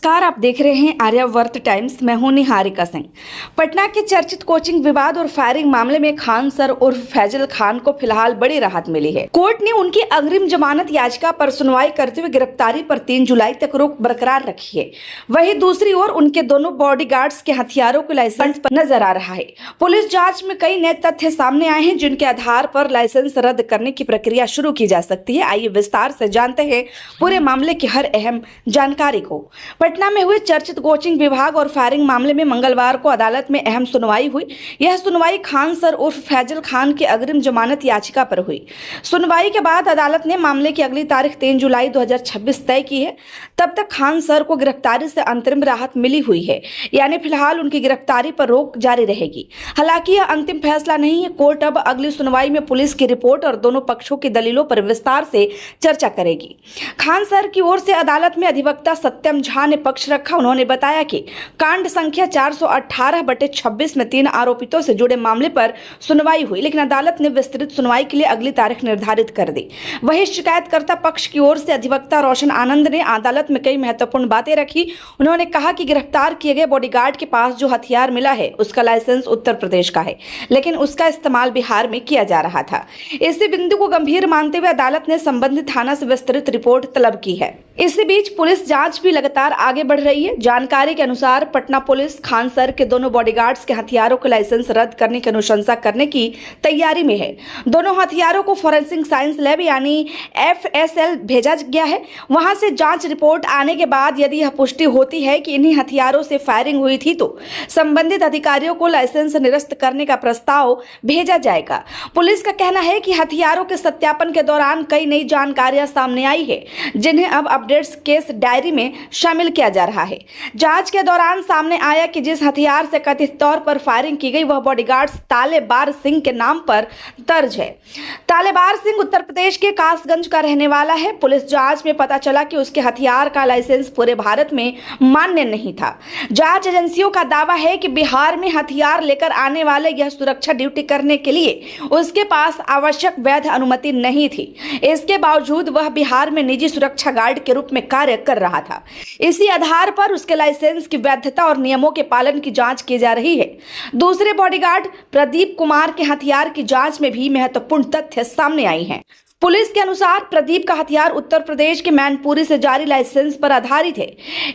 नमस्कार, आप देख रहे हैं आर्यावर्त टाइम्स। मैं हूं निहारिका सिंह। पटना के चर्चित कोचिंग विवाद और फायरिंग मामले में खान सर उर्फ फैजल खान को फिलहाल बड़ी राहत मिली है। कोर्ट ने उनकी अग्रिम जमानत याचिका पर सुनवाई करते हुए गिरफ्तारी पर 3 जुलाई तक रोक बरकरार रखी है। वहीं दूसरी ओर उनके दोनों बॉडीगार्ड्स के हथियारों के लाइसेंस पर नजर आ रहा है। पुलिस जाँच में कई नए तथ्य सामने आए हैं जिनके आधार पर लाइसेंस रद्द करने की प्रक्रिया शुरू की जा सकती है। आइए विस्तार से जानते हैं पूरे मामले की हर अहम जानकारी को। पटना में हुए चर्चित कोचिंग विभाग और फायरिंग मामले में मंगलवार को अदालत में अहम सुनवाई हुई। यह सुनवाई खान सर उर्फ फैजल खान की अग्रिम जमानत याचिका पर हुई। सुनवाई के बाद अदालत ने मामले की अगली तारीख 3 जुलाई 2026 तय की है। तब तक खान सर को गिरफ्तारी से अंतरिम राहत मिली हुई है, यानी फिलहाल उनकी गिरफ्तारी पर रोक जारी रहेगी। हालांकि यह अंतिम फैसला नहीं है। कोर्ट अब अगली सुनवाई में पुलिस की रिपोर्ट और दोनों पक्षों की दलीलों पर विस्तार से चर्चा करेगी। खान सर की ओर से अदालत में अधिवक्ता सत्यम झा ने पक्ष रखा। उन्होंने बताया कि कांड संख्या 418/26 में 3 आरोपितों से जुड़े मामले पर सुनवाई हुई, लेकिन अदालत ने विस्तृत सुनवाई के लिए अगली तारीख निर्धारित कर दी। वहीं शिकायतकर्ता पक्ष की ओर से अधिवक्ता रोशन आनंद ने अदालत में कई महत्वपूर्ण बातें रखी। उन्होंने कहा कि गिरफ्तार किए गए बॉडीगार्ड के पास जो हथियार मिला है उसका लाइसेंस उत्तर प्रदेश का है, लेकिन उसका इस्तेमाल बिहार में किया जा रहा था। इसी बिंदु को गंभीर मानते हुए अदालत ने संबंधित थाना से विस्तृत रिपोर्ट तलब की है। इसी बीच पुलिस जांच भी लगातार आगे बढ़ रही है। जानकारी के अनुसार पटना पुलिस खान सर के दोनों बॉडीगार्ड्स के हथियारों के लाइसेंस रद्द करने की अनुशंसा करने की तैयारी में है। दोनों हथियारों को फॉरेंसिक साइंस लैब यानी FSL भेजा गया है। वहां से जांच रिपोर्ट आने के बाद यदि यह पुष्टि होती है कि इन्हीं हथियारों से फायरिंग हुई थी तो संबंधित अधिकारियों को लाइसेंस निरस्त करने का प्रस्ताव भेजा जाएगा। पुलिस का कहना है कि हथियारों के सत्यापन के दौरान कई नई जानकारियां सामने आई है, जिन्हें अब अपडेट्स केस डायरी में शामिल किया जा रहा है। जांच के दौरान सामने आया कि जिस हथियार से कथित तौर पर फायरिंग की गई वह बॉडीगार्ड्स तालेबार सिंह के नाम पर दर्ज है। तालेबार सिंह उत्तर प्रदेश के कासगंज का रहने वाला है। पुलिस जांच में पता चला कि उसके हथियार का लाइसेंस पूरे भारत में मान्य नहीं था। जांच एजेंसियों का दावा है कि बिहार में हथियार लेकर आने वाले यह सुरक्षा ड्यूटी करने के लिए उसके पास आवश्यक वैध अनुमति नहीं थी। इसके बावजूद वह बिहार में निजी सुरक्षा गार्ड के रूप में कार्य कर रहा था। इसी आधार पर उसके लाइसेंस की वैधता और नियमों के पालन की जांच की जा रही है। दूसरे बॉडीगार्ड प्रदीप कुमार के हथियार की जांच में भी महत्वपूर्ण तथ्य सामने आई हैं। पुलिस के अनुसार प्रदीप का हथियार उत्तर प्रदेश के मैनपुरी से जारी लाइसेंस पर आधारित है।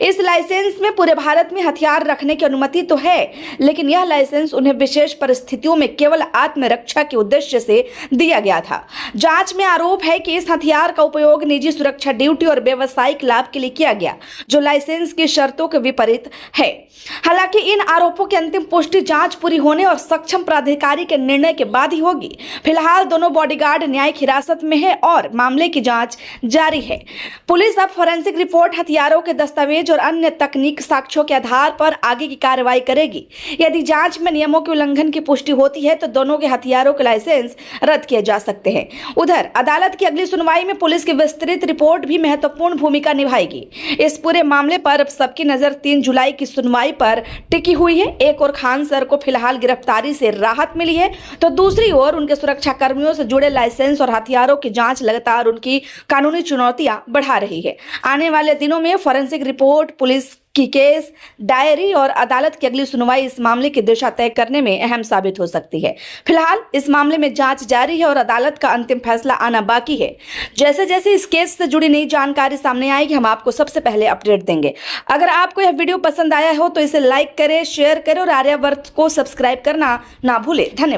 इस लाइसेंस में पूरे भारत में हथियार रखने की अनुमति तो है, लेकिन यह लाइसेंस उन्हें विशेष परिस्थितियों में केवल आत्मरक्षा के उद्देश्य से दिया गया था। जांच में आरोप है कि इस हथियार का उपयोग निजी सुरक्षा ड्यूटी और व्यावसायिक लाभ के लिए किया गया, जो लाइसेंस की शर्तों के विपरीत है। हालांकि इन आरोपों की अंतिम पुष्टि जांच पूरी होने और सक्षम प्राधिकारी के निर्णय के बाद ही होगी। फिलहाल दोनों बॉडीगार्ड न्यायिक हिरासत में है और मामले की जांच जारी है। पुलिस अब फोरेंसिक रिपोर्ट, हथियारों के दस्तावेज और अन्य तकनीक साक्ष्यों के आधार पर आगे की कार्रवाई करेगी। यदि जांच में नियमों के उल्लंघन की पुष्टि होती है तो दोनों के हथियारों के लाइसेंस रद्द किए जा सकते हैं। उधर अदालत की अगली सुनवाई में पुलिस की विस्तृत रिपोर्ट भी महत्वपूर्ण भूमिका निभाएगी। इस पूरे मामले पर अब सबकी नजर 3 जुलाई की सुनवाई पर टिकी हुई है। एक और खान सर को फिलहाल गिरफ्तारी से राहत मिली है, तो दूसरी ओर उनके सुरक्षा कर्मियों से जुड़े लाइसेंस और हथियारों की जांच लगातार उनकी कानूनी चुनौतियां बढ़ा रही है। आने वाले दिनों में फोरेंसिक रिपोर्ट, पुलिस की केस डायरी और अदालत की अगली सुनवाई इस मामले की दिशा तय करने में अहम साबित हो सकती है। फिलहाल इस मामले में जांच जारी है और अदालत का अंतिम फैसला आना बाकी है। जैसे जैसे इस केस से जुड़ी नई जानकारी सामने आएगी, हम आपको सबसे पहले अपडेट देंगे। अगर आपको यह वीडियो पसंद आया हो तो इसे लाइक करें, शेयर करें और आर्यावर्त को सब्सक्राइब करना ना भूलें। धन्यवाद।